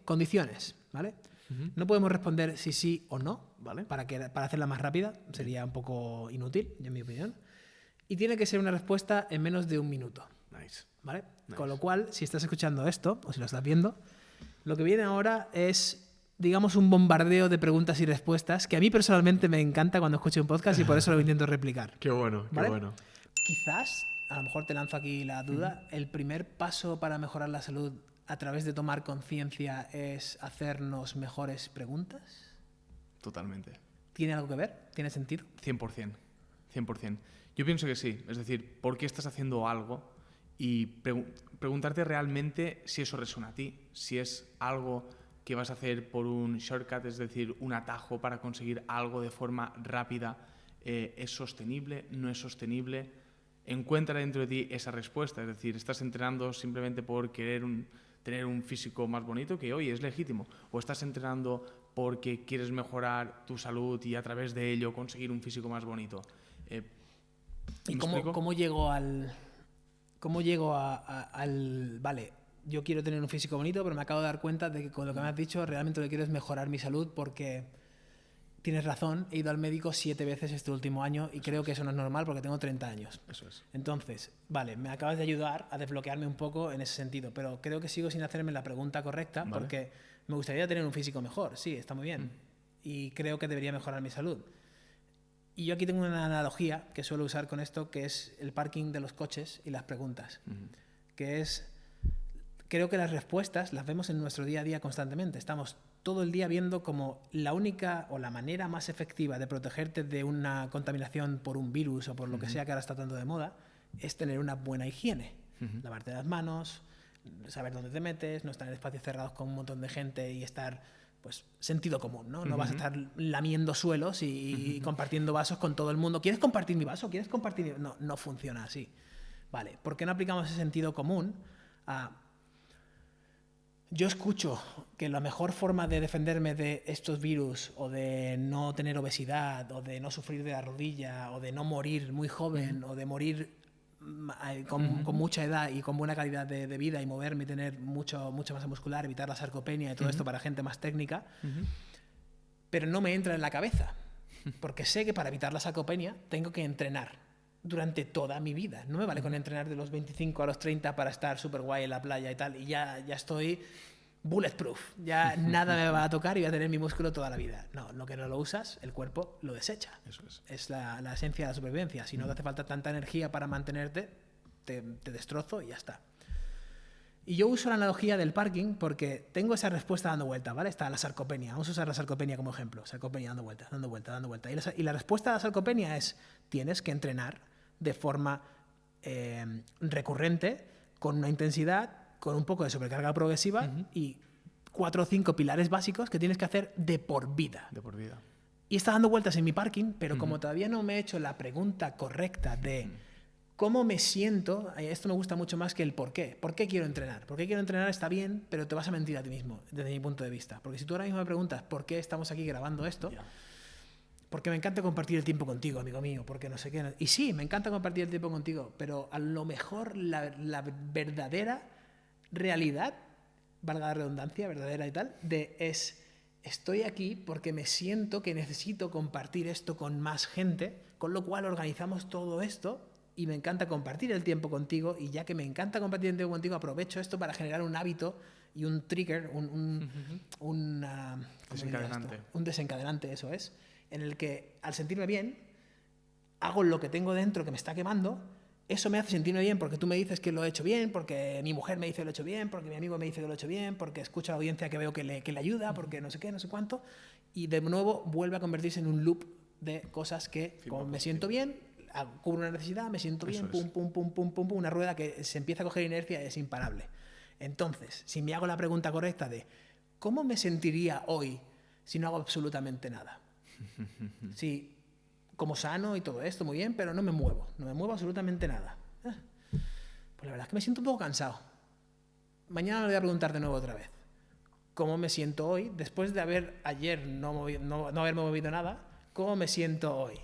condiciones, ¿vale? No podemos responder si sí o no, Vale. para hacerla más rápida, sería un poco inútil, en mi opinión. Y tiene que ser una respuesta en menos de 1 minuto, Nice. ¿vale? Nice. Con lo cual, si estás escuchando esto, o si lo estás viendo, lo que viene ahora es, digamos, un bombardeo de preguntas y respuestas que a mí personalmente me encanta cuando escucho un podcast y por eso lo intento replicar. Qué bueno, ¿Vale? qué bueno. Quizás, a lo mejor te lanzo aquí la duda, el primer paso para mejorar la salud a través de tomar conciencia es hacernos mejores preguntas. Totalmente. ¿Tiene algo que ver? ¿Tiene sentido? 100%. 100%. Yo pienso que sí. Es decir, ¿por qué estás haciendo algo? Y preguntarte realmente si eso resuena a ti. Si es algo que vas a hacer por un shortcut, es decir, un atajo para conseguir algo de forma rápida. ¿Es sostenible? ¿No es sostenible? Encuentra dentro de ti esa respuesta. Es decir, estás entrenando simplemente por querer tener un físico más bonito, que hoy es legítimo. O estás entrenando porque quieres mejorar tu salud y a través de ello conseguir un físico más bonito. ¿Y cómo llego al... Vale, yo quiero tener un físico bonito, pero me acabo de dar cuenta de que con lo que me has dicho realmente lo que quiero es mejorar mi salud porque tienes razón, he ido al médico 7 veces este último año y creo que eso no es normal porque tengo 30 años. Eso es. Entonces, vale, me acabas de ayudar a desbloquearme un poco en ese sentido, pero creo que sigo sin hacerme la pregunta correcta porque me gustaría tener un físico mejor, sí, está muy bien, y creo que debería mejorar mi salud. Y yo aquí tengo una analogía que suelo usar con esto, que es el parking de los coches y las preguntas, que es, creo que las respuestas las vemos en nuestro día a día constantemente, estamos todo el día viendo como la única o la manera más efectiva de protegerte de una contaminación por un virus o por lo que sea que ahora está tanto de moda es tener una buena higiene. Lavarte las manos, saber dónde te metes, no estar en espacios cerrados con un montón de gente y estar, pues, sentido común, ¿no? No vas a estar lamiendo suelos y compartiendo vasos con todo el mundo. ¿Quieres compartir mi vaso? ¿Quieres compartir mi...? No, no funciona así. Vale, ¿por qué no aplicamos ese sentido común a... Yo escucho que la mejor forma de defenderme de estos virus o de no tener obesidad o de no sufrir de la rodilla o de no morir muy joven o de morir con mucha edad y con buena calidad de vida y moverme y tener mucha masa muscular, evitar la sarcopenia y todo esto para gente más técnica, pero no me entra en la cabeza porque sé que para evitar la sarcopenia tengo que entrenar durante toda mi vida. No me vale con entrenar de los 25 a los 30 para estar súper guay en la playa y tal, y ya estoy bulletproof, ya nada me va a tocar y voy a tener mi músculo toda la vida. No, lo que no lo usas, el cuerpo lo desecha. Eso es. Es la esencia de la supervivencia. Si no te hace falta tanta energía para mantenerte, te destrozo y ya está. Y yo uso la analogía del parking porque tengo esa respuesta dando vueltas, ¿vale? Está la sarcopenia. Vamos a usar la sarcopenia como ejemplo. Sarcopenia dando vueltas, dando vueltas, dando vueltas. Y la respuesta a la sarcopenia es: tienes que entrenar de forma recurrente, con una intensidad, con un poco de sobrecarga progresiva y 4 o 5 pilares básicos que tienes que hacer de por vida. De por vida. Y está dando vueltas en mi parking, pero como todavía no me he hecho la pregunta correcta de cómo me siento, esto me gusta mucho más que el por qué. ¿Por qué quiero entrenar? ¿Por qué quiero entrenar? Está bien, pero te vas a mentir a ti mismo, desde mi punto de vista. Porque si tú ahora mismo me preguntas por qué estamos aquí grabando esto, porque me encanta compartir el tiempo contigo, amigo mío, porque no sé qué. Y sí, me encanta compartir el tiempo contigo, pero a lo mejor la verdadera realidad, valga la redundancia, verdadera y tal, estoy aquí porque me siento que necesito compartir esto con más gente, con lo cual organizamos todo esto y me encanta compartir el tiempo contigo, y ya que me encanta compartir el tiempo contigo, aprovecho esto para generar un hábito y un trigger, un desencadenante. Un desencadenante, eso es, en el que al sentirme bien, hago lo que tengo dentro que me está quemando. Eso me hace sentirme bien porque tú me dices que lo he hecho bien, porque mi mujer me dice que lo he hecho bien, porque mi amigo me dice que lo he hecho bien, porque escucho a la audiencia que veo que le ayuda, porque no sé qué, no sé cuánto. Y de nuevo vuelve a convertirse en un loop de cosas que, como me siento bien, cubro una necesidad, me siento bien, pum, pum, pum, pum, pum, pum, una rueda que se empieza a coger inercia y es imparable. Entonces, si me hago la pregunta correcta de ¿cómo me sentiría hoy si no hago absolutamente nada? Si como sano y todo esto, muy bien, pero no me muevo absolutamente nada. Pues la verdad es que me siento un poco cansado. Mañana me voy a preguntar de nuevo otra vez cómo me siento hoy, después de ayer no haberme movido nada, ¿cómo me siento hoy?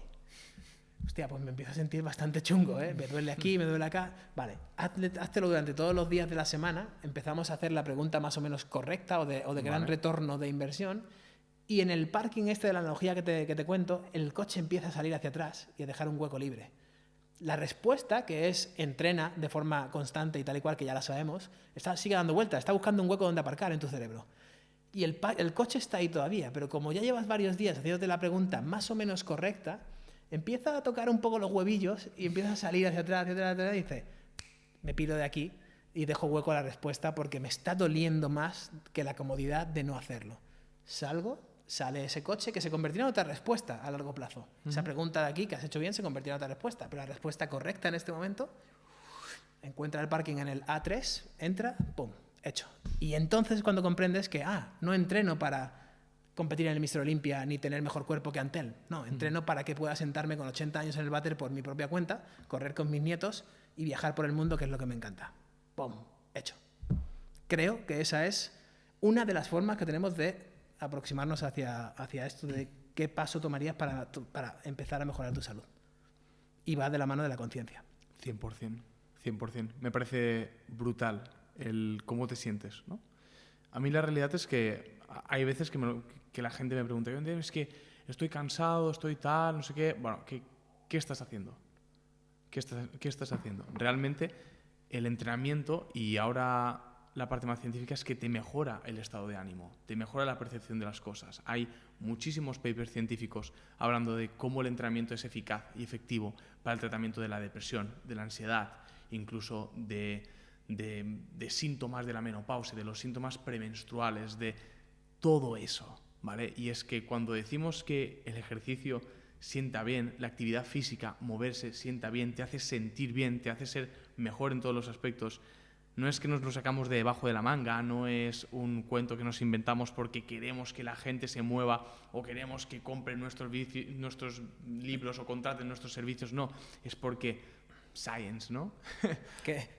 hostia, pues me empiezo a sentir bastante chungo, ¿eh? Me duele aquí, me duele acá. Vale, háztelo durante todos los días de la semana. Empezamos a hacer la pregunta más o menos correcta o de gran retorno de inversión. Y en el parking este de la analogía que te cuento, el coche empieza a salir hacia atrás y a dejar un hueco libre. La respuesta, que es entrena de forma constante y tal y cual, que ya la sabemos, sigue dando vueltas, está buscando un hueco donde aparcar en tu cerebro. Y el coche está ahí todavía, pero como ya llevas varios días haciéndote la pregunta más o menos correcta, empieza a tocar un poco los huevillos y empieza a salir hacia atrás, y dice, me piro de aquí y dejo hueco a la respuesta porque me está doliendo más que la comodidad de no hacerlo. Sale ese coche que se convertirá en otra respuesta a largo plazo. Esa pregunta de aquí que has hecho bien se convertirá en otra respuesta, pero la respuesta correcta en este momento, encuentra el parking en el A3, entra, pum, hecho. Y entonces cuando comprendes que, no entreno para competir en el Mr. Olympia ni tener mejor cuerpo que Antel. No, entreno para que pueda sentarme con 80 años en el váter por mi propia cuenta, correr con mis nietos y viajar por el mundo, que es lo que me encanta. ¡Pum! Hecho. Creo que esa es una de las formas que tenemos de aproximarnos hacia esto de qué paso tomarías para empezar a mejorar tu salud. Y va de la mano de la conciencia. 100%. Me parece brutal el cómo te sientes, ¿no? A mí la realidad es que hay veces que la gente me pregunta, es que estoy cansado, estoy tal, no sé qué. Bueno, ¿qué estás haciendo? ¿Qué estás haciendo? Realmente el entrenamiento y ahora la parte más científica es que te mejora el estado de ánimo, te mejora la percepción de las cosas. Hay muchísimos papers científicos hablando de cómo el entrenamiento es eficaz y efectivo para el tratamiento de la depresión, de la ansiedad, incluso de síntomas de la menopausia, de los síntomas premenstruales, de todo eso, ¿vale? Y es que cuando decimos que el ejercicio sienta bien, la actividad física, moverse, sienta bien, te hace sentir bien, te hace ser mejor en todos los aspectos, no es que nos lo sacamos de debajo de la manga, no es un cuento que nos inventamos porque queremos que la gente se mueva o queremos que compren nuestros libros o contraten nuestros servicios, no, es porque science, ¿no?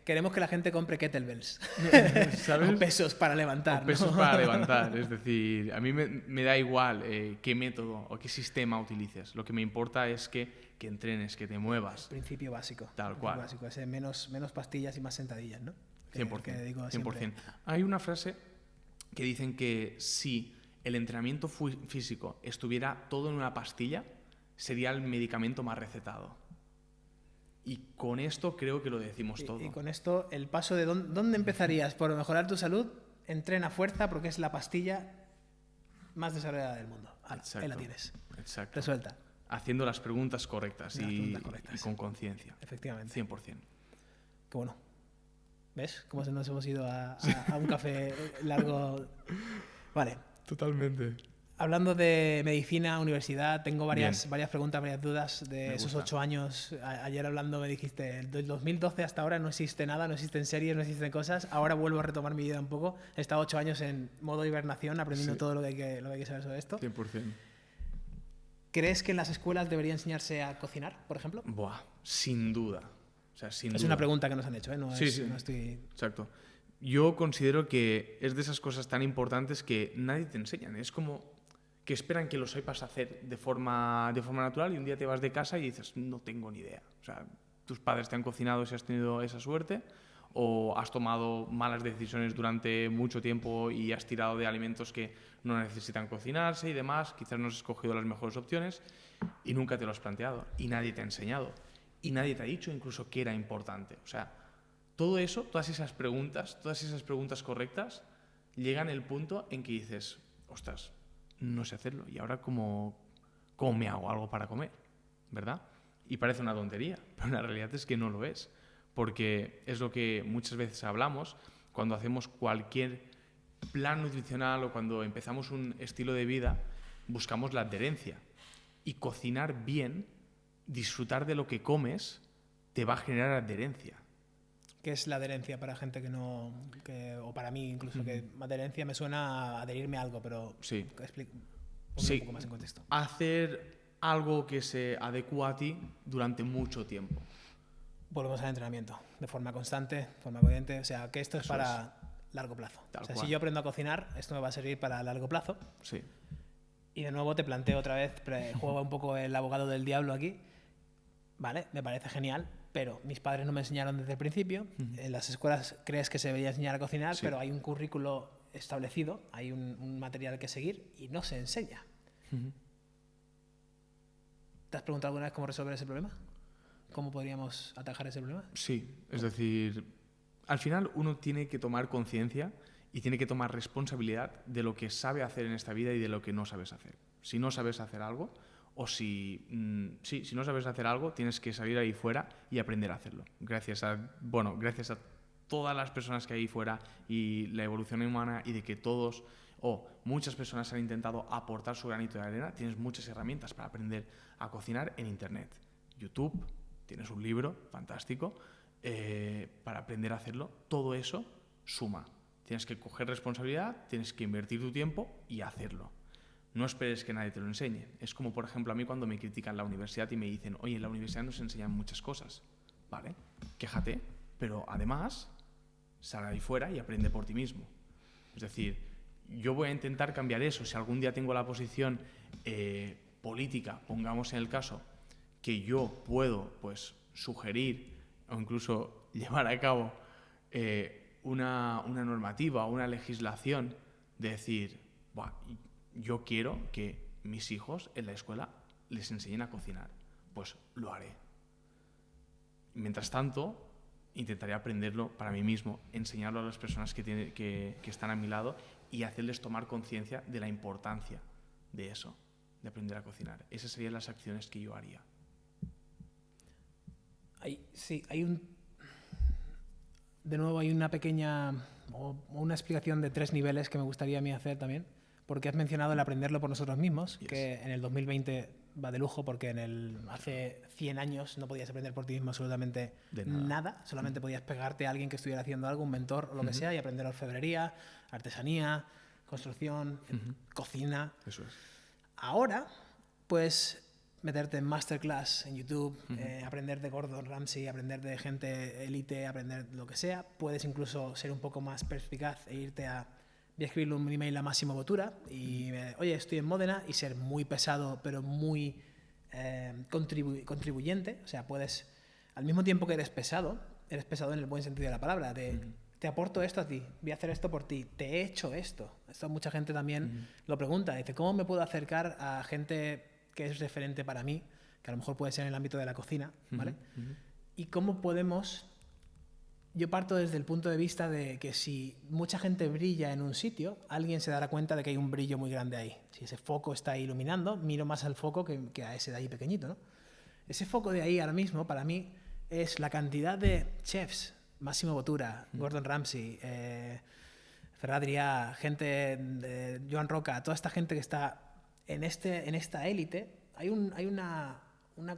Queremos que la gente compre kettlebells, ¿sabes? O pesos para levantar. O pesos para levantar, es decir, a mí me da igual qué método o qué sistema utilices, lo que me importa es que entrenes, que te muevas. Principio básico. Tal cual. Básico, ese menos pastillas y más sentadillas, ¿no? 100%. 100%. Hay una frase que dicen que si el entrenamiento físico estuviera todo en una pastilla, sería el medicamento más recetado. Y con esto creo que lo decimos todo. Y con esto, el paso de dónde empezarías por mejorar tu salud, entrena fuerza porque es la pastilla más desarrollada del mundo. Exacto. Ahí la tienes. Exacto. Resuelta. Haciendo las preguntas correctas y con conciencia. Efectivamente. 100%. Qué bueno. ¿Ves? Cómo nos hemos ido a un café largo. Vale. Totalmente. Hablando de medicina, universidad, tengo varias preguntas, varias dudas de esos 8 años. Ayer hablando me dijiste, del 2012 hasta ahora no existe nada, no existen series, no existen cosas. Ahora vuelvo a retomar mi vida un poco. He estado 8 años en modo hibernación, aprendiendo todo lo que hay que saber sobre esto. 100%. ¿Crees que en las escuelas debería enseñarse a cocinar, por ejemplo? Buah, sin duda. O sea, sin duda. Es una pregunta que nos han hecho, ¿eh? No estoy... Exacto. Yo considero que es de esas cosas tan importantes que nadie te enseñan. Es como que esperan que lo sepas hacer de forma natural y un día te vas de casa y dices, no tengo ni idea. O sea, tus padres te han cocinado si has tenido esa suerte o has tomado malas decisiones durante mucho tiempo y has tirado de alimentos que no necesitan cocinarse y demás. Quizás no has escogido las mejores opciones y nunca te lo has planteado y nadie te ha enseñado. Y nadie te ha dicho incluso que era importante. O sea, todo eso, todas esas preguntas correctas, llegan al punto en que dices, ostras, no sé hacerlo. ¿Y ahora cómo me hago algo para comer? ¿Verdad? Y parece una tontería, pero la realidad es que no lo es. Porque es lo que muchas veces hablamos cuando hacemos cualquier plan nutricional o cuando empezamos un estilo de vida, buscamos la adherencia. Y cocinar bien, disfrutar de lo que comes, te va a generar adherencia. ¿Qué es la adherencia para gente que no... o para mí incluso, que adherencia me suena a adherirme a algo, pero... Sí. Ponme un poco más en contexto. Hacer algo que se adecua a ti durante mucho tiempo. Volvemos al entrenamiento, de forma constante, de forma coherente. O sea, que esto es para largo plazo. O sea, si yo aprendo a cocinar, esto me va a servir para largo plazo. Sí. Y de nuevo te planteo otra vez, juego un poco el abogado del diablo aquí. Vale, me parece genial, pero mis padres no me enseñaron desde el principio. En las escuelas crees que se debería enseñar a cocinar, pero hay un currículo establecido, hay un material que seguir y no se enseña. ¿Te has preguntado alguna vez cómo resolver ese problema? ¿Cómo podríamos atajar ese problema? Sí, es decir, al final uno tiene que tomar conciencia y tiene que tomar responsabilidad de lo que sabe hacer en esta vida y de lo que no sabes hacer. Si no sabes hacer algo, o si no sabes hacer algo, tienes que salir ahí fuera y aprender a hacerlo. Gracias a todas las personas que hay ahí fuera y la evolución humana y de que todos o muchas personas han intentado aportar su granito de arena, tienes muchas herramientas para aprender a cocinar en Internet. YouTube, tienes un libro fantástico para aprender a hacerlo. Todo eso suma. Tienes que coger responsabilidad, tienes que invertir tu tiempo y hacerlo. No esperes que nadie te lo enseñe. Es como, por ejemplo, a mí cuando me critican la universidad y me dicen, oye, en la universidad nos enseñan muchas cosas. Vale, quéjate, pero además sal ahí fuera y aprende por ti mismo. Es decir, yo voy a intentar cambiar eso. Si algún día tengo la posición política, pongamos en el caso, que yo puedo pues, sugerir o incluso llevar a cabo una normativa o una legislación de decir, yo quiero que mis hijos en la escuela les enseñen a cocinar, pues lo haré. Mientras tanto, intentaré aprenderlo para mí mismo, enseñarlo a las personas que están a mi lado y hacerles tomar conciencia de la importancia de eso, de aprender a cocinar. Esas serían las acciones que yo haría. De nuevo hay una pequeña o una explicación de 3 niveles que me gustaría a mí hacer también, porque has mencionado el aprenderlo por nosotros mismos, que en el 2020 va de lujo porque hace 100 años no podías aprender por ti mismo absolutamente nada. Solamente podías pegarte a alguien que estuviera haciendo algo, un mentor o lo que sea, y aprender orfebrería, artesanía, construcción, cocina. Eso es. Ahora, pues meterte en masterclass en YouTube, aprender de Gordon Ramsay, aprender de gente élite, aprender lo que sea. Puedes incluso ser un poco más perspicaz e irte a... Voy a escribirle un email a Massimo Bottura y, oye, estoy en Módena, y ser muy pesado, pero muy contribuyente. O sea, puedes, al mismo tiempo que eres pesado en el buen sentido de la palabra, te aporto esto a ti, voy a hacer esto por ti, te he hecho esto. Esto mucha gente también lo pregunta, dice, ¿cómo me puedo acercar a gente que es referente para mí, que a lo mejor puede ser en el ámbito de la cocina, ¿vale? Y cómo podemos... Yo parto desde el punto de vista de que si mucha gente brilla en un sitio, alguien se dará cuenta de que hay un brillo muy grande ahí. Si ese foco está iluminando, miro más al foco que a ese de ahí pequeñito, ¿no? Ese foco de ahí ahora mismo, para mí, es la cantidad de chefs, Massimo Bottura, Gordon Ramsay, Ferran Adrià, gente de Joan Roca, toda esta gente que está en esta élite, hay una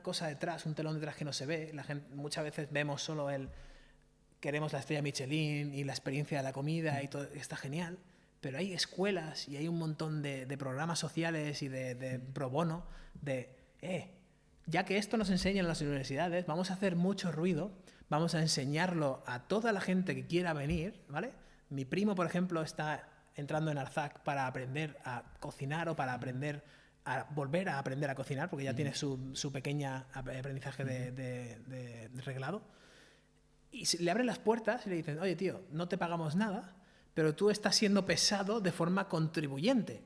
cosa detrás, un telón detrás que no se ve. La gente, muchas veces vemos solo queremos la estrella Michelin y la experiencia de la comida y todo, está genial, pero hay escuelas y hay un montón de programas sociales y de pro bono ya que esto nos enseñan en las universidades, vamos a hacer mucho ruido, vamos a enseñarlo a toda la gente que quiera venir, ¿vale? Mi primo, por ejemplo, está entrando en Arzac para aprender a cocinar o para aprender a volver a aprender a cocinar, porque ya tiene su pequeña aprendizaje de reglado. Y le abren las puertas y le dicen, oye, tío, no te pagamos nada, pero tú estás siendo pesado de forma contribuyente.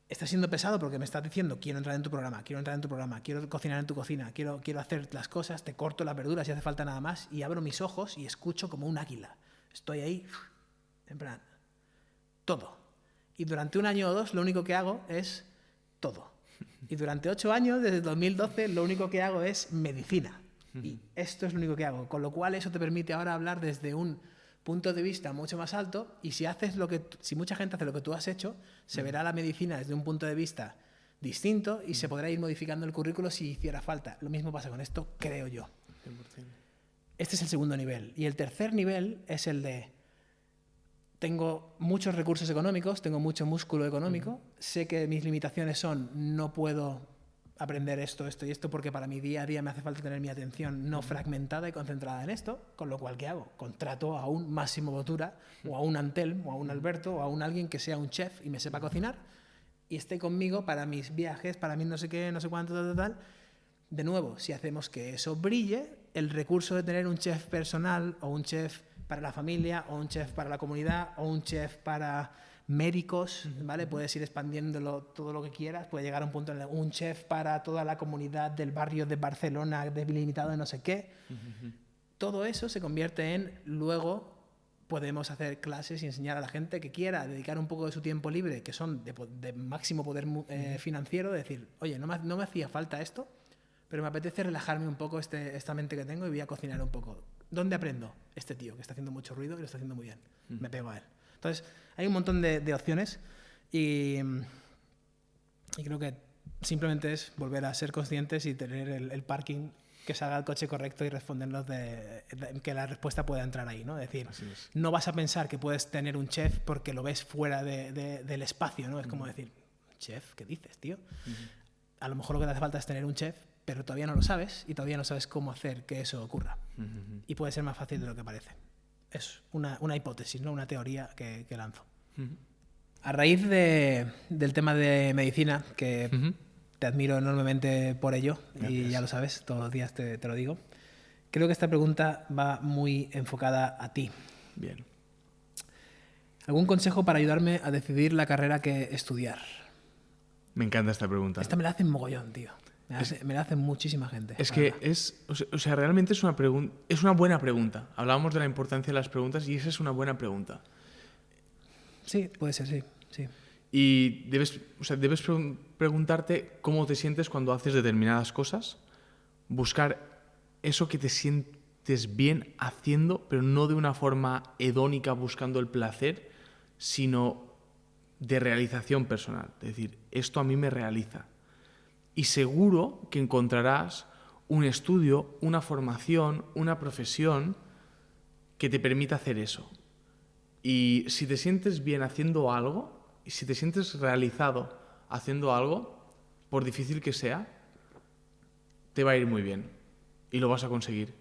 Estás siendo pesado porque me estás diciendo, quiero entrar en tu programa, quiero cocinar en tu cocina, quiero hacer las cosas, te corto las verduras si hace falta nada más, y abro mis ojos y escucho como un águila. Estoy ahí, en plan, todo. Y durante 1 año o 2 lo único que hago es todo. Y durante 8 años, desde 2012, lo único que hago es medicina. Y esto es lo único que hago. Con lo cual eso te permite ahora hablar desde un punto de vista mucho más alto, y si mucha gente hace lo que tú has hecho, se verá la medicina desde un punto de vista distinto y se podrá ir modificando el currículo si hiciera falta. Lo mismo pasa con esto, creo yo. 100%. Este es el segundo nivel. Y el tercer nivel es el de: tengo muchos recursos económicos, tengo mucho músculo económico, sé que mis limitaciones son, no puedo aprender esto y esto, porque para mi día a día me hace falta tener mi atención no fragmentada y concentrada en esto, con lo cual, ¿qué hago? Contrato a un Massimo Bottura o a un Antelm o a un Alberto o a un alguien que sea un chef y me sepa cocinar y esté conmigo para mis viajes, para mí no sé qué, no sé cuánto, tal. De nuevo, si hacemos que eso brille, el recurso de tener un chef personal o un chef para la familia o un chef para la comunidad o un chef para médicos, ¿vale? Puedes ir expandiéndolo todo lo que quieras, puede llegar a un punto en el un chef para toda la comunidad del barrio de Barcelona delimitado de no sé qué. Todo eso se convierte en, luego podemos hacer clases y enseñar a la gente que quiera dedicar un poco de su tiempo libre, que son de máximo poder financiero, de decir, oye, no me hacía falta esto, pero me apetece relajarme un poco esta mente que tengo y voy a cocinar un poco. ¿Dónde aprendo? Este tío, que está haciendo mucho ruido y lo está haciendo muy bien. Me pego a él. Entonces, hay un montón de opciones y creo que simplemente es volver a ser conscientes y tener el parking que salga el coche correcto y respondernos que la respuesta pueda entrar ahí, ¿no? Es decir, no vas a pensar que puedes tener un chef porque lo ves fuera del espacio, ¿no? Es como decir, chef, ¿qué dices, tío? A lo mejor lo que te hace falta es tener un chef, pero todavía no lo sabes y todavía no sabes cómo hacer que eso ocurra. Y puede ser más fácil de lo que parece. Es una hipótesis, ¿no? Una teoría que lanzo. A raíz del tema de medicina, que te admiro enormemente por ello, y ya lo sabes, todos los días te lo digo, creo que esta pregunta va muy enfocada a ti. Bien. ¿Algún consejo para ayudarme a decidir la carrera que estudiar? Me encanta esta pregunta. Esta me la hacen mogollón, tío. Me la hacen muchísima gente. Es que realmente es una buena pregunta. Hablábamos de la importancia de las preguntas y esa es una buena pregunta. Sí, puede ser, sí. Y debes preguntarte cómo te sientes cuando haces determinadas cosas, buscar eso que te sientes bien haciendo, pero no de una forma hedónica buscando el placer, sino de realización personal. Es decir, esto a mí me realiza. Y seguro que encontrarás un estudio, una formación, una profesión que te permita hacer eso. Y si te sientes bien haciendo algo, y si te sientes realizado haciendo algo, por difícil que sea, te va a ir muy bien y lo vas a conseguir.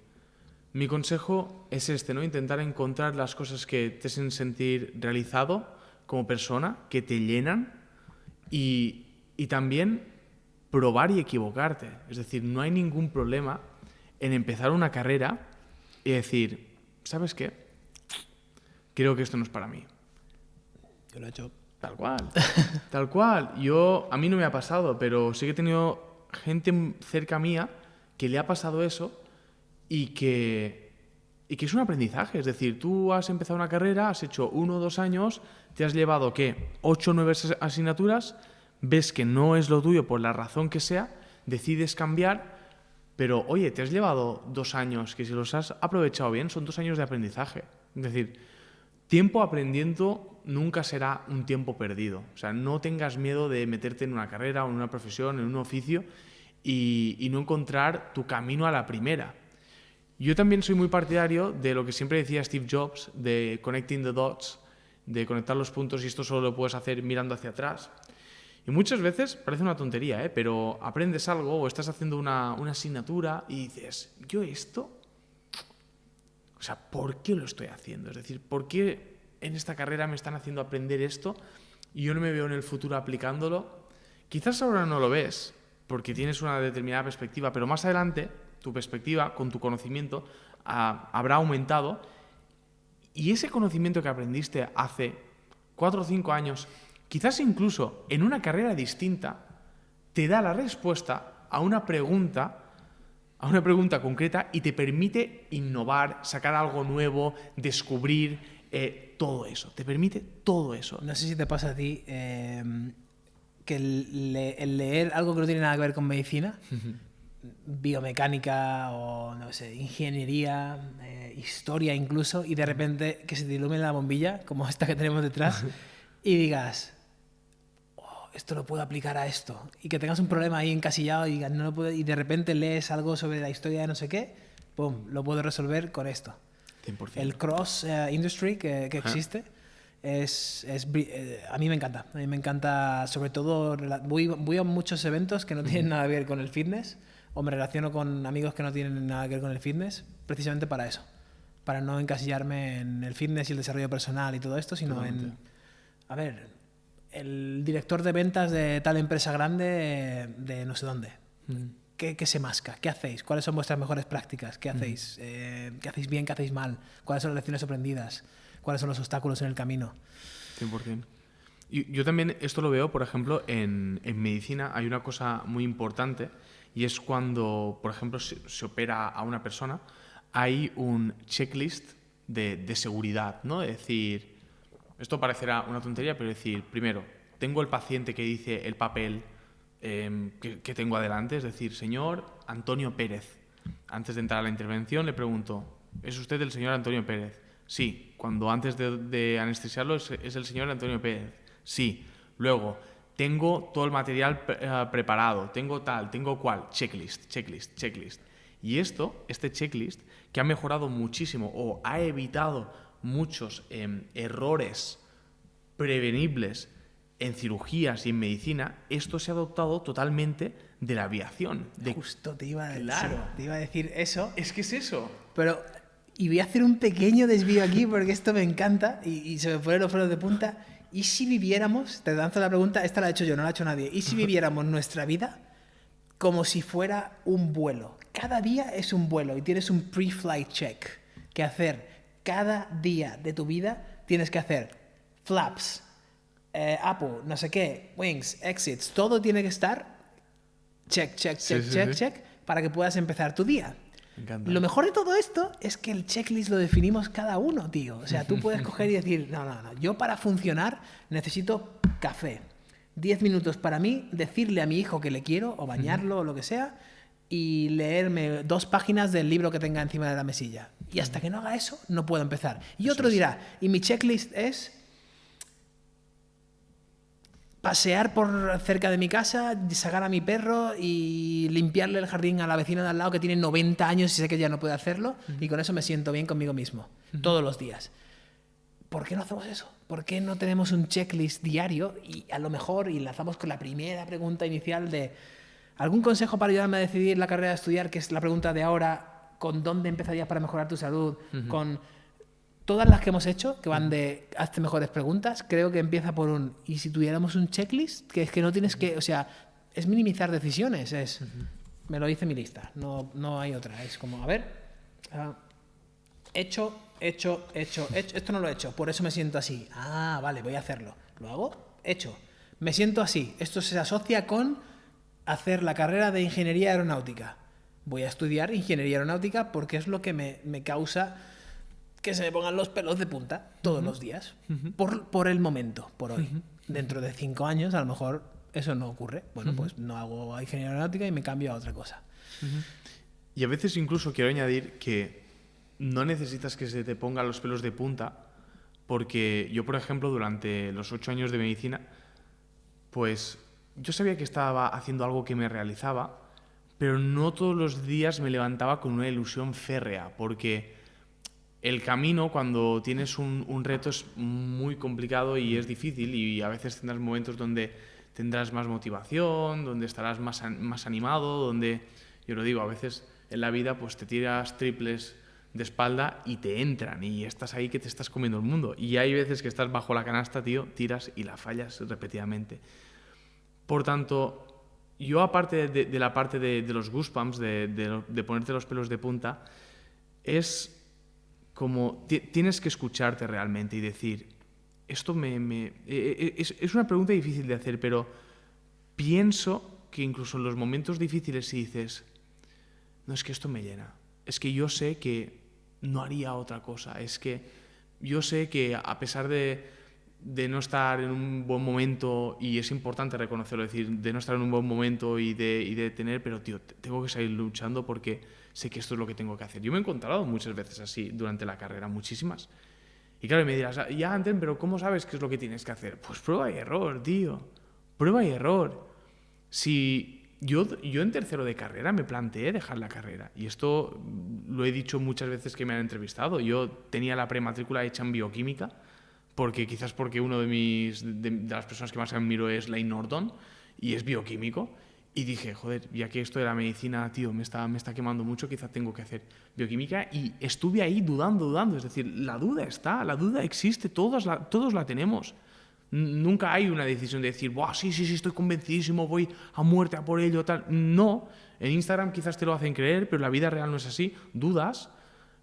Mi consejo es ¿no? Intentar encontrar las cosas que te hacen sentir realizado como persona, que te llenan y también probar y equivocarte. Es decir, no hay ningún problema en empezar una carrera y decir, ¿sabes qué? Creo que esto no es para mí. Yo lo he hecho. Tal cual. Tal cual. A mí no me ha pasado, pero sí que he tenido gente cerca mía que le ha pasado eso y que es un aprendizaje. Es decir, tú has empezado una carrera, has hecho 1 o 2 años, te has llevado, 8 o 9 asignaturas, ves que no es lo tuyo por la razón que sea, decides cambiar, pero oye, te has llevado 2 años que si los has aprovechado bien son 2 años de aprendizaje. Es decir, tiempo aprendiendo nunca será un tiempo perdido. O sea, no tengas miedo de meterte en una carrera o en una profesión, en un oficio y no encontrar tu camino a la primera. Yo también soy muy partidario de lo que siempre decía Steve Jobs, de connecting the dots, de conectar los puntos, y esto solo lo puedes hacer mirando hacia atrás. Y muchas veces parece una tontería, pero aprendes algo o estás haciendo una asignatura y dices, yo esto, o sea, ¿por qué lo estoy haciendo? Es decir, ¿por qué en esta carrera me están haciendo aprender esto y yo no me veo en el futuro aplicándolo? Quizás ahora no lo ves porque tienes una determinada perspectiva, pero más adelante tu perspectiva con tu conocimiento habrá aumentado y ese conocimiento que aprendiste hace 4 o 5 años, quizás incluso en una carrera distinta, te da la respuesta a una pregunta concreta y te permite innovar, sacar algo nuevo, descubrir todo eso. Te permite todo eso. No sé si te pasa a ti que el leer algo que no tiene nada que ver con medicina, biomecánica o no sé, ingeniería, historia incluso, y de repente que se te ilumine la bombilla, como esta que tenemos detrás, y digas, esto lo puedo aplicar a esto, y que tengas un problema ahí encasillado y digas, no lo puedo, y de repente lees algo sobre la historia de no sé qué, pum, lo puedo resolver con esto. 100%. El cross industry que existe a mí me encanta. A mí me encanta, sobre todo, voy a muchos eventos que no tienen nada que ver con el fitness, o me relaciono con amigos que no tienen nada que ver con el fitness, precisamente para eso, para no encasillarme en el fitness y el desarrollo personal y todo esto, sino a ver, el director de ventas de tal empresa grande de no sé dónde. ¿qué se masca? ¿Qué hacéis? ¿Cuáles son vuestras mejores prácticas? ¿Qué hacéis? ¿Qué hacéis bien? ¿Qué hacéis mal? ¿Cuáles son las lecciones aprendidas? ¿Cuáles son los obstáculos en el camino? 100%. Y yo también esto lo veo, por ejemplo, en medicina hay una cosa muy importante y es cuando, por ejemplo, se opera a una persona, hay un checklist de seguridad, ¿no? Es decir, esto parecerá una tontería, pero decir, primero, tengo el paciente que dice el papel que tengo adelante, es decir, señor Antonio Pérez. Antes de entrar a la intervención le pregunto, ¿es usted el señor Antonio Pérez? Sí. Cuando antes de anestesiarlo es el señor Antonio Pérez. Sí. Luego, tengo todo el material preparado, tengo tal, tengo cual, checklist. Y este checklist, que ha mejorado muchísimo o ha evitado muchos errores prevenibles en cirugías y en medicina, esto se ha adoptado totalmente de la aviación. Justo te iba Claro. te iba a decir eso. Es que es eso. Pero, y voy a hacer un pequeño desvío aquí porque esto me encanta y se me ponen los pelos de punta. ¿Y si viviéramos, te lanzo la pregunta, esta la he hecho yo, no la ha hecho nadie, ¿y si viviéramos nuestra vida como si fuera un vuelo? Cada día es un vuelo y tienes un pre-flight check que hacer. Cada día de tu vida tienes que hacer flaps, Apple, no sé qué, wings, exits, todo tiene que estar check, para que puedas empezar tu día. Me encanta. Lo mejor de todo esto es que el checklist lo definimos cada uno, tío. O sea, tú puedes coger y decir, no, yo para funcionar necesito café. 10 minutos para mí, decirle a mi hijo que le quiero, o bañarlo, o lo que sea, y leerme 2 páginas del libro que tenga encima de la mesilla. Y hasta que no haga eso, no puedo empezar. Y otro dirá, y mi checklist es pasear por cerca de mi casa, sacar a mi perro y limpiarle el jardín a la vecina de al lado que tiene 90 años y sé que ya no puede hacerlo, y con eso me siento bien conmigo mismo, todos los días. ¿Por qué no hacemos eso? ¿Por qué no tenemos un checklist diario y a lo mejor y enlazamos con la primera pregunta inicial de algún consejo para ayudarme a decidir la carrera de estudiar, que es la pregunta de ahora, con dónde empezarías para mejorar tu salud, con todas las que hemos hecho, que van de hazte mejores preguntas, creo que empieza por un ¿y si tuviéramos un checklist? Que es que no tienes que, o sea, es minimizar decisiones, es me lo dice mi lista, no hay otra, es como, a ver, hecho, esto no lo he hecho, por eso me siento así. Ah, vale, voy a hacerlo. ¿Lo hago? Hecho. Me siento así. Esto se asocia con hacer la carrera de ingeniería aeronáutica. Voy a estudiar ingeniería aeronáutica porque es lo que me causa que se me pongan los pelos de punta todos los días. Por el momento, por hoy. Dentro de 5 años, a lo mejor eso no ocurre. Bueno, pues no hago ingeniería aeronáutica y me cambio a otra cosa. Y a veces incluso quiero añadir que no necesitas que se te pongan los pelos de punta, porque yo, por ejemplo, durante los 8 años de medicina, pues yo sabía que estaba haciendo algo que me realizaba, pero no todos los días me levantaba con una ilusión férrea, porque el camino cuando tienes un reto es muy complicado y es difícil, y a veces tendrás momentos donde tendrás más motivación, donde estarás más animado, donde, yo lo digo, a veces en la vida pues te tiras triples de espalda y te entran y estás ahí que te estás comiendo el mundo. Y hay veces que estás bajo la canasta, tío, tiras y la fallas repetidamente. Por tanto, yo aparte de la parte de los goosebumps, de ponerte los pelos de punta, es como tienes que escucharte realmente y decir, esto es una pregunta difícil de hacer, pero pienso que incluso en los momentos difíciles si dices, no, es que esto me llena, es que yo sé que no haría otra cosa, es que yo sé que a pesar de no estar en un buen momento, y es importante reconocerlo, es decir, de no estar en un buen momento y de tener, pero tío, tengo que seguir luchando porque sé que esto es lo que tengo que hacer. Yo me he encontrado muchas veces así durante la carrera, muchísimas. Y claro, me dirás, ya Anten, pero ¿cómo sabes qué es lo que tienes que hacer? Pues prueba y error, tío, prueba y error. Si yo en tercero de carrera me planteé dejar la carrera, y esto lo he dicho muchas veces que me han entrevistado, yo tenía la prematrícula hecha en bioquímica, porque uno de las personas que más admiro es Lane Norton, y es bioquímico, y dije, joder, ya que esto de la medicina, tío, me está quemando mucho, quizás tengo que hacer bioquímica, y estuve ahí dudando, es decir, la duda existe, todos la tenemos. Nunca hay una decisión de decir, "Buah, sí, estoy convencidísimo, voy a muerte a por ello", tal. No, en Instagram quizás te lo hacen creer, pero la vida real no es así, dudas,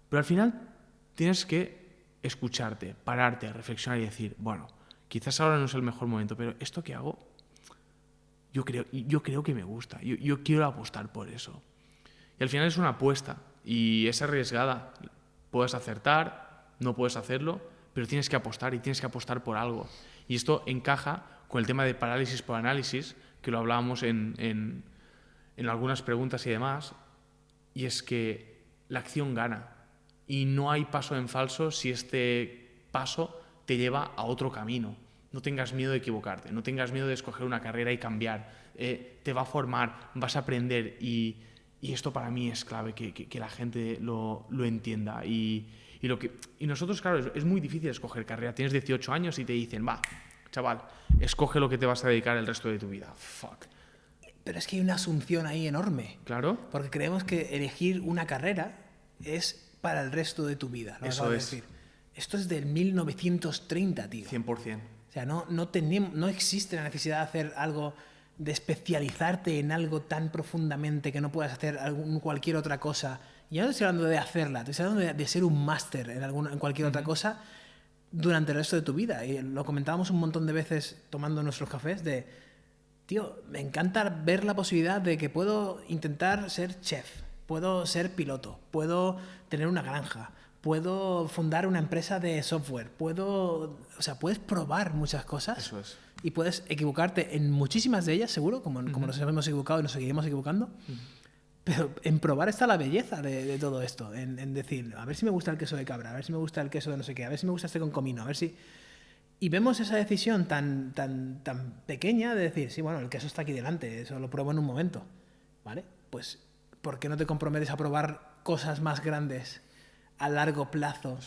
pero al final tienes que escucharte, pararte, reflexionar y decir, bueno, quizás ahora no es el mejor momento, pero esto que hago, yo creo que me gusta, yo quiero apostar por eso. Y al final es una apuesta y es arriesgada. Puedes acertar, no puedes hacerlo, pero tienes que apostar y tienes que apostar por algo. Y esto encaja con el tema de parálisis por análisis, que lo hablábamos en algunas preguntas y demás, y es que la acción gana y no hay paso en falso si este paso te lleva a otro camino. No tengas miedo de equivocarte, no tengas miedo de escoger una carrera y cambiar. Te va a formar, vas a aprender y esto para mí es clave, que la gente lo entienda. Y nosotros, claro, es muy difícil escoger carrera. Tienes 18 años y te dicen, va, chaval, escoge lo que te vas a dedicar el resto de tu vida. Fuck. Pero es que hay una asunción ahí enorme. Claro. Porque creemos que elegir una carrera es para el resto de tu vida. Eso es. Decir. Esto es del 1930, tío. 100%. O sea, no existe la necesidad de hacer algo, de especializarte en algo tan profundamente que no puedas hacer cualquier otra cosa. Y no estoy hablando de hacerla, estoy hablando de ser un máster en cualquier otra cosa durante el resto de tu vida. Y lo comentábamos un montón de veces tomando nuestros cafés de, tío, me encanta ver la posibilidad de que puedo intentar ser chef, puedo ser piloto, puedo tener una granja, puedo fundar una empresa de software, puedes probar muchas cosas. Eso es. Y puedes equivocarte en muchísimas de ellas, seguro, como nos hemos equivocado y nos seguiremos equivocando. Pero en probar está la belleza de todo esto, en decir, a ver si me gusta el queso de cabra, a ver si me gusta el queso de no sé qué, a ver si me gusta este con comino, a ver si... Y vemos esa decisión tan pequeña de decir, sí, bueno, el queso está aquí delante, eso lo pruebo en un momento, ¿vale? Pues, ¿por qué no te comprometes a probar cosas más grandes a largo plazo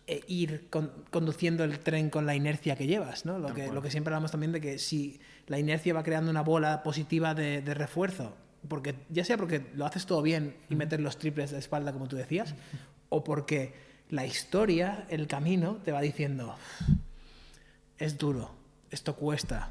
e ir conduciendo el tren con la inercia que llevas, ¿no? Lo que siempre hablamos también de que si la inercia va creando una bola positiva de refuerzo, porque ya sea porque lo haces todo bien y metes los triples de espalda, como tú decías, o porque la historia, el camino, te va diciendo, es duro, esto cuesta,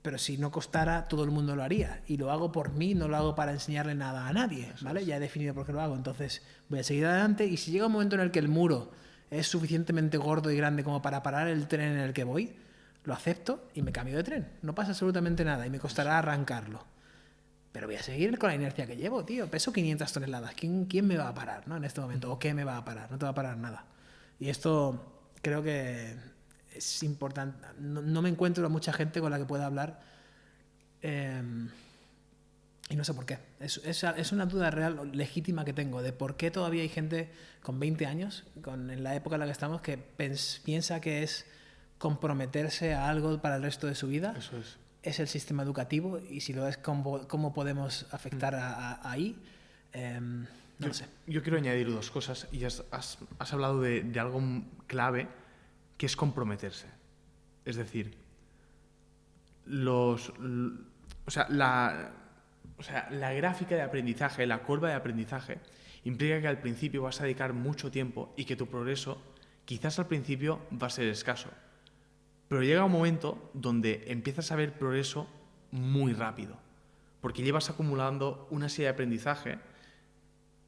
pero si no costara, todo el mundo lo haría. Y lo hago por mí, no lo hago para enseñarle nada a nadie, ¿vale? Ya he definido por qué lo hago, entonces voy a seguir adelante. Y si llega un momento en el que el muro es suficientemente gordo y grande como para parar el tren en el que voy, lo acepto y me cambio de tren. No pasa absolutamente nada y me costará arrancarlo. Pero voy a seguir con la inercia que llevo, tío. Peso 500 toneladas. ¿Quién me va a parar, ¿no? En este momento? ¿O qué me va a parar? No te va a parar nada. Y esto creo que es importante. No me encuentro a mucha gente con la que pueda hablar y no sé por qué. Es una duda real, legítima que tengo de por qué todavía hay gente con 20 años, en la época en la que estamos, que piensa que es comprometerse a algo para el resto de su vida. Eso es. Es el sistema educativo y si lo es, ¿cómo podemos afectar ahí? No sé. Yo quiero añadir dos cosas y has hablado de algo clave, que es comprometerse. Es decir, la gráfica de aprendizaje, la curva de aprendizaje, implica que al principio vas a dedicar mucho tiempo y que tu progreso quizás al principio va a ser escaso. Pero llega un momento donde empiezas a ver progreso muy rápido, porque llevas acumulando una serie de aprendizaje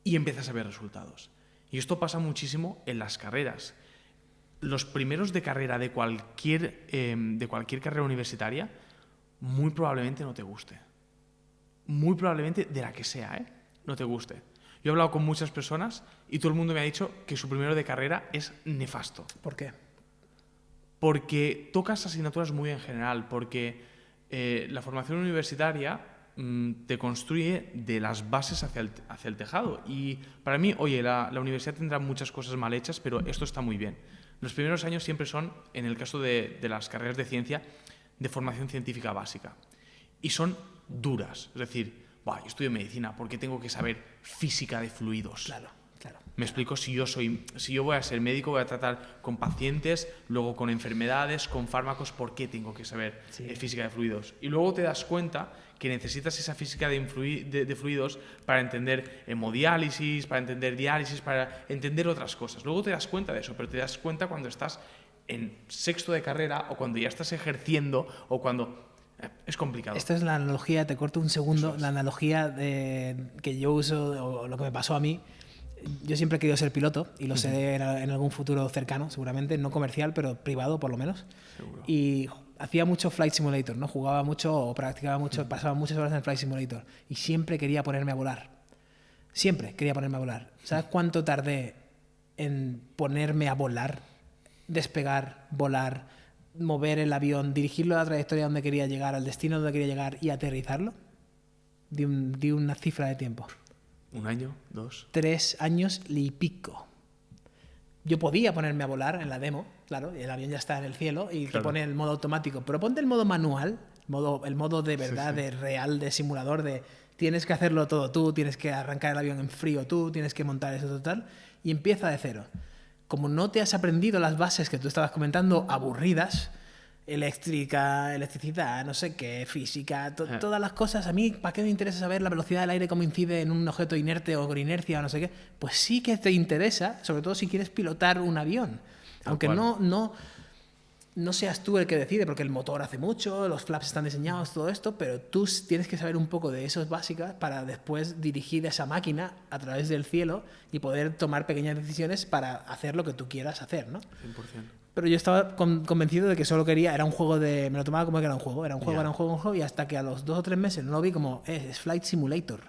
y empiezas a ver resultados. Y esto pasa muchísimo en las carreras. Los primeros de carrera de cualquier carrera universitaria, muy probablemente no te guste. Muy probablemente de la que sea, no te guste. Yo he hablado con muchas personas y todo el mundo me ha dicho que su primero de carrera es nefasto. ¿Por qué? Porque tocas asignaturas muy en general, porque la formación universitaria te construye de las bases hacia el tejado. Y para mí, oye, la universidad tendrá muchas cosas mal hechas, pero esto está muy bien. Los primeros años siempre son, en el caso de las carreras de ciencia, de formación científica básica. Y son duras. Es decir, yo estudio medicina, ¿por qué tengo que saber física de fluidos? Claro. Me explico, si yo voy a ser médico, voy a tratar con pacientes, luego con enfermedades, con fármacos, ¿por qué tengo que saber física de fluidos? Y luego te das cuenta que necesitas esa física de fluidos para entender hemodiálisis, para entender diálisis, para entender otras cosas. Luego te das cuenta de eso, pero te das cuenta cuando estás en sexto de carrera o cuando ya estás ejerciendo o cuando... Es complicado. Esta es la analogía, te corto un segundo, la analogía que yo uso o lo que me pasó a mí. Yo siempre he querido ser piloto y lo seré en algún futuro cercano, seguramente, no comercial, pero privado por lo menos. Seguro. Y hacía mucho Flight Simulator, ¿no? Jugaba mucho o practicaba mucho, pasaba muchas horas en Flight Simulator y siempre quería ponerme a volar. Siempre quería ponerme a volar. ¿Sabes cuánto tardé en ponerme a volar? Despegar, volar, mover el avión, dirigirlo a la trayectoria donde quería llegar, al destino donde quería llegar y aterrizarlo. Di una cifra de tiempo. ¿1 año? ¿2? 3 años y pico. Yo podía ponerme a volar en la demo, claro, y el avión ya está en el cielo y te pone el modo automático, pero ponte el modo manual, el modo de verdad, de real, de simulador, de tienes que hacerlo todo tú, tienes que arrancar el avión en frío tú, tienes que montar eso total, y empieza de cero. Como no te has aprendido las bases que tú estabas comentando, aburridas, electricidad, no sé qué, física, todas las cosas, a mí, ¿para qué me interesa saber la velocidad del aire, cómo incide en un objeto inerte o con inercia o no sé qué? Pues sí que te interesa, sobre todo si quieres pilotar un avión. Aunque no seas tú el que decide, porque el motor hace mucho, los flaps están diseñados, todo esto, pero tú tienes que saber un poco de esas básicas para después dirigir esa máquina a través del cielo y poder tomar pequeñas decisiones para hacer lo que tú quieras hacer, ¿no? 100%. Pero yo estaba convencido de que solo quería, era un juego de... Me lo tomaba como que era un juego, y hasta que a los 2 o 3 meses no lo vi como, es Flight Simulator,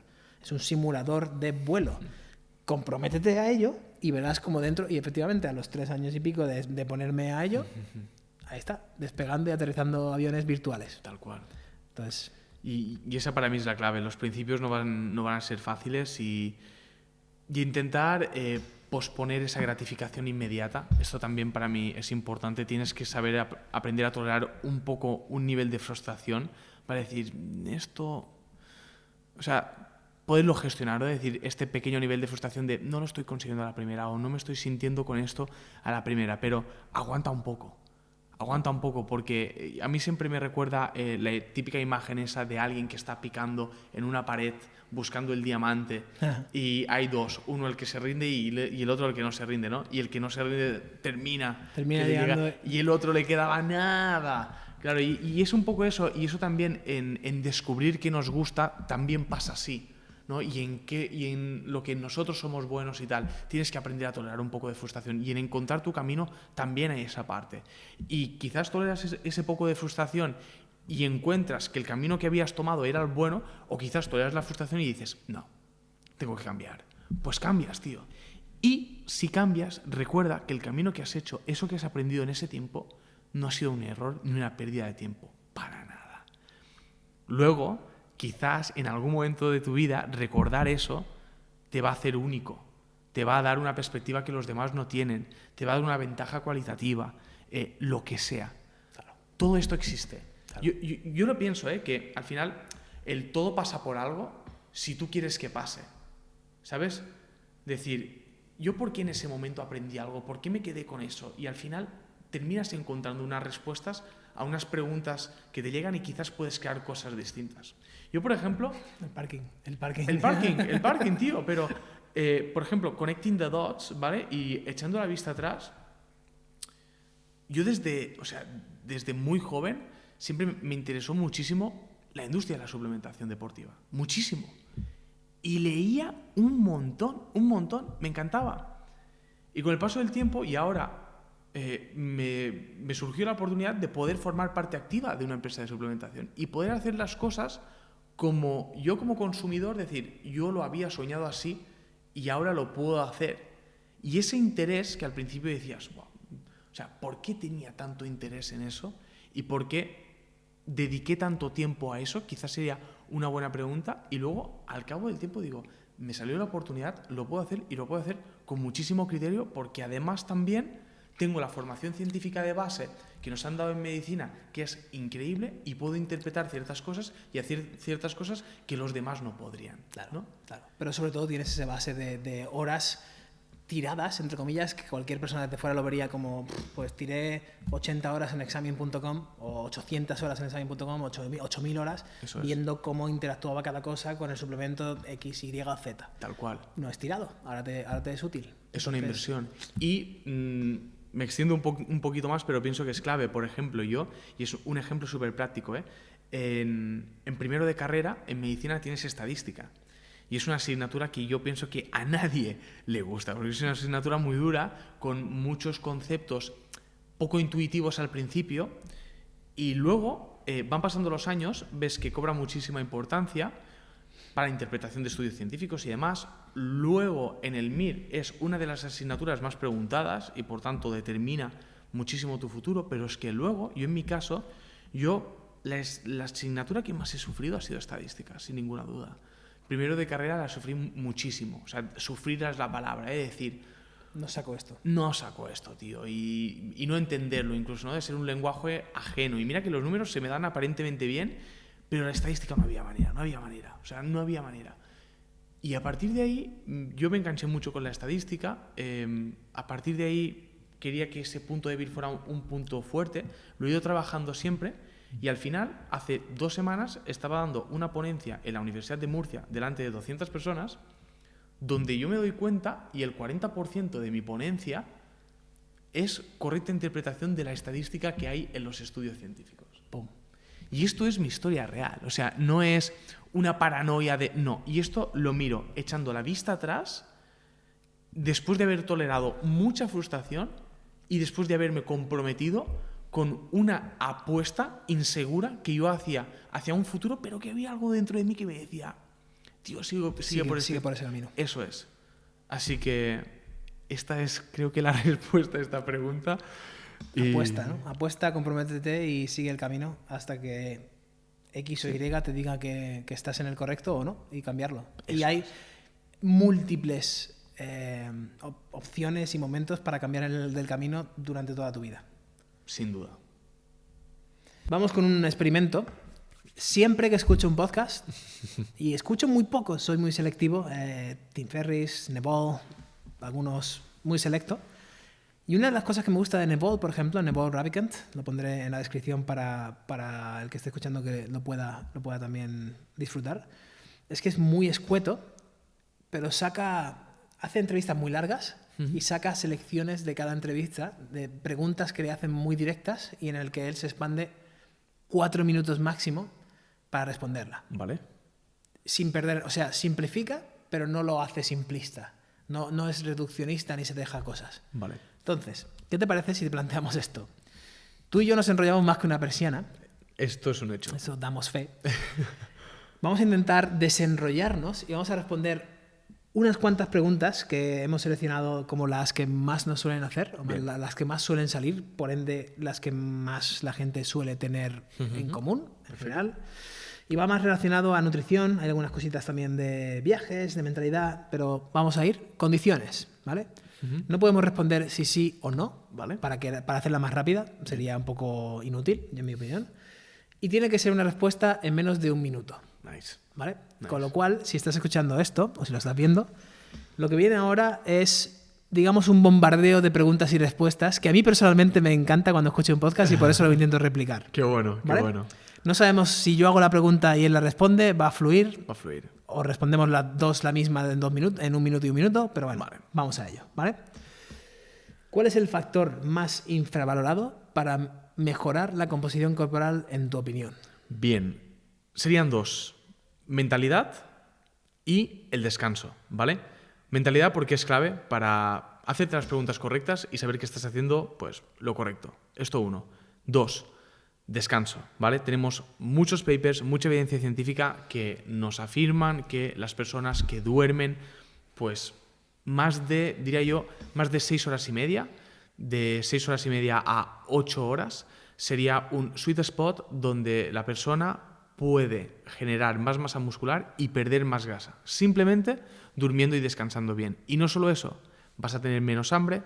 es un simulador de vuelo. Comprométete a ello y verás como dentro, y efectivamente a los 3 años y pico de ponerme a ello... Ahí está, despegando y aterrizando aviones virtuales. Tal cual. Entonces... Y esa para mí es la clave. Los principios no van a ser fáciles y intentar posponer esa gratificación inmediata. Esto también para mí es importante. Tienes que saber aprender a tolerar un poco un nivel de frustración para decir, esto... O sea, poderlo gestionar, ¿no? Decir, este pequeño nivel de frustración de no lo estoy consiguiendo a la primera o no me estoy sintiendo con esto a la primera, pero aguanta un poco. Aguanta un poco, porque a mí siempre me recuerda la típica imagen esa de alguien que está picando en una pared buscando el diamante y hay dos, uno el que se rinde y el otro el que no se rinde, ¿no? Y el que no se rinde termina llegando... y el otro le quedaba nada. Claro, y es un poco eso, y eso también en descubrir qué nos gusta también pasa así, ¿no? Y en lo que nosotros somos buenos y tal, tienes que aprender a tolerar un poco de frustración y en encontrar tu camino también hay esa parte. Y quizás toleras ese poco de frustración y encuentras que el camino que habías tomado era el bueno, o quizás toleras la frustración y dices, no, tengo que cambiar. Pues cambias, tío. Y si cambias, recuerda que el camino que has hecho, eso que has aprendido en ese tiempo, no ha sido un error ni una pérdida de tiempo, para nada. Luego, quizás en algún momento de tu vida recordar eso te va a hacer único, te va a dar una perspectiva que los demás no tienen, te va a dar una ventaja cualitativa, lo que sea. Claro. Todo esto existe. Claro. Yo lo pienso, que al final el todo pasa por algo si tú quieres que pase, ¿sabes? Decir, ¿yo por qué en ese momento aprendí algo? ¿Por qué me quedé con eso? Y al final terminas encontrando unas respuestas a unas preguntas que te llegan y quizás puedes crear cosas distintas. Yo, por ejemplo... El parking, tío. Pero, por ejemplo, connecting the dots, ¿vale? Y echando la vista atrás, yo desde muy joven siempre me interesó muchísimo la industria de la suplementación deportiva. Muchísimo. Y leía un montón. Me encantaba. Y con el paso del tiempo, y ahora... me surgió la oportunidad de poder formar parte activa de una empresa de suplementación y poder hacer las cosas como yo como consumidor, decir, yo lo había soñado así y ahora lo puedo hacer. Y ese interés que al principio decías, wow, o sea, ¿por qué tenía tanto interés en eso? ¿Y por qué dediqué tanto tiempo a eso? Quizás sería una buena pregunta. Y luego, al cabo del tiempo, digo, me salió la oportunidad, lo puedo hacer y lo puedo hacer con muchísimo criterio porque además también... tengo la formación científica de base que nos han dado en medicina, que es increíble, y puedo interpretar ciertas cosas y hacer ciertas cosas que los demás no podrían. Claro, ¿no? Claro. Pero sobre todo tienes esa base de horas tiradas, entre comillas, que cualquier persona desde fuera lo vería como, pues tiré 80 horas en examen.com o 800 horas en examen.com, 8.000 horas, viendo cómo interactuaba cada cosa con el suplemento X, Y o Z. Tal cual. No es tirado, ahora te es útil. Es una inversión. Y me extiendo un poquito más, pero pienso que es clave. Por ejemplo, y es un ejemplo súper práctico, en primero de carrera, en medicina, tienes estadística. Y es una asignatura que yo pienso que a nadie le gusta, porque es una asignatura muy dura, con muchos conceptos poco intuitivos al principio, y luego van pasando los años, ves que cobra muchísima importancia para interpretación de estudios científicos y demás. Luego, en el MIR es una de las asignaturas más preguntadas y, por tanto, determina muchísimo tu futuro, pero es que luego, yo en mi caso, la asignatura que más he sufrido ha sido estadística, sin ninguna duda. Primero de carrera la sufrí muchísimo, o sea, sufrir es la palabra, decir... No saco esto. No saco esto, tío, y no entenderlo incluso, ¿no? De ser un lenguaje ajeno. Y mira que los números se me dan aparentemente bien, pero la estadística no había manera, o sea, no había manera. Y a partir de ahí, yo me enganché mucho con la estadística, a partir de ahí quería que ese punto débil fuera un punto fuerte, lo he ido trabajando siempre, y al final, hace 2 semanas, estaba dando una ponencia en la Universidad de Murcia delante de 200 personas, donde yo me doy cuenta, y el 40% de mi ponencia es correcta interpretación de la estadística que hay en los estudios científicos. ¡Pum! Y esto es mi historia real, o sea, no es una paranoia de... No, y esto lo miro echando la vista atrás, después de haber tolerado mucha frustración y después de haberme comprometido con una apuesta insegura que yo hacía hacia un futuro, pero que había algo dentro de mí que me decía, tío, sigue por ese camino. Eso es. Así que esta es, creo que, la respuesta a esta pregunta. Apuesta, ¿no? Apuesta, comprométete y sigue el camino hasta que X o Y te diga que estás en el correcto o no, y cambiarlo. Eso y hay múltiples opciones y momentos para cambiar el del camino durante toda tu vida. Sin duda. Vamos con un experimento. Siempre que escucho un podcast, y escucho muy poco, soy muy selectivo, Tim Ferriss, Nebol, algunos muy selecto. Y una de las cosas que me gusta de Nebol, por ejemplo, Nebol Ravikant, lo pondré en la descripción para el que esté escuchando que lo pueda también disfrutar, es que es muy escueto, pero hace entrevistas muy largas y saca selecciones de cada entrevista, de preguntas que le hacen muy directas y en el que él se expande 4 minutos máximo para responderla. Vale. Sin perder, o sea, simplifica, pero no lo hace simplista. No es reduccionista ni se deja cosas. Vale. Entonces, ¿qué te parece si te planteamos esto? Tú y yo nos enrollamos más que una persiana. Esto es un hecho. Eso damos fe. Vamos a intentar desenrollarnos y vamos a responder unas cuantas preguntas que hemos seleccionado como las que más nos suelen hacer, o las que más suelen salir, por ende las que más la gente suele tener en común, en general. Y va más relacionado a nutrición, hay algunas cositas también de viajes, de mentalidad, pero vamos a ir. Condiciones, ¿vale? No podemos responder si sí o no, ¿vale? Para hacerla más rápida, sería un poco inútil, en mi opinión. Y tiene que ser una respuesta en menos de 1 minuto. Nice. ¿Vale? Nice. Con lo cual, si estás escuchando esto, o si lo estás viendo, lo que viene ahora es, digamos, un bombardeo de preguntas y respuestas que a mí personalmente me encanta cuando escucho un podcast y por eso lo intento replicar. Qué bueno, ¿vale? qué bueno. No sabemos si yo hago la pregunta y él la responde, va a fluir. Va a fluir. O respondemos las dos la misma en 2 minutos, en 1 minuto y 1 minuto, pero bueno, Vale. Vamos a ello, ¿vale? ¿Cuál es el factor más infravalorado para mejorar la composición corporal en tu opinión? Bien, serían 2. Mentalidad y el descanso, ¿vale? Mentalidad porque es clave para hacerte las preguntas correctas y saber que estás haciendo, pues, lo correcto. Esto 1. 2. Descanso, ¿vale? Tenemos muchos papers, mucha evidencia científica que nos afirman que las personas que duermen, pues, diría yo, más de 6 horas y media, de 6 horas y media a 8 horas, sería un sweet spot donde la persona puede generar más masa muscular y perder más grasa, simplemente durmiendo y descansando bien. Y no solo eso, vas a tener menos hambre,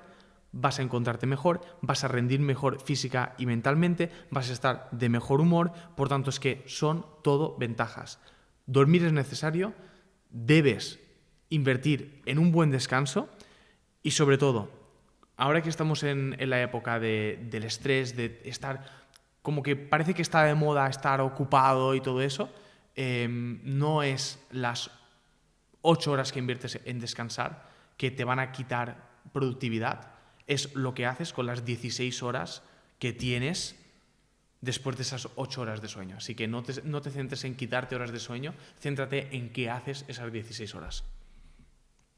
vas a encontrarte mejor, vas a rendir mejor física y mentalmente, vas a estar de mejor humor, por tanto es que son todo ventajas. Dormir es necesario, debes invertir en un buen descanso y sobre todo, ahora que estamos en la época del estrés, de estar como que parece que está de moda estar ocupado y todo eso, no es las 8 horas que inviertes en descansar que te van a quitar productividad, es lo que haces con las 16 horas que tienes después de esas 8 horas de sueño. Así que no te centres en quitarte horas de sueño, céntrate en qué haces esas 16 horas.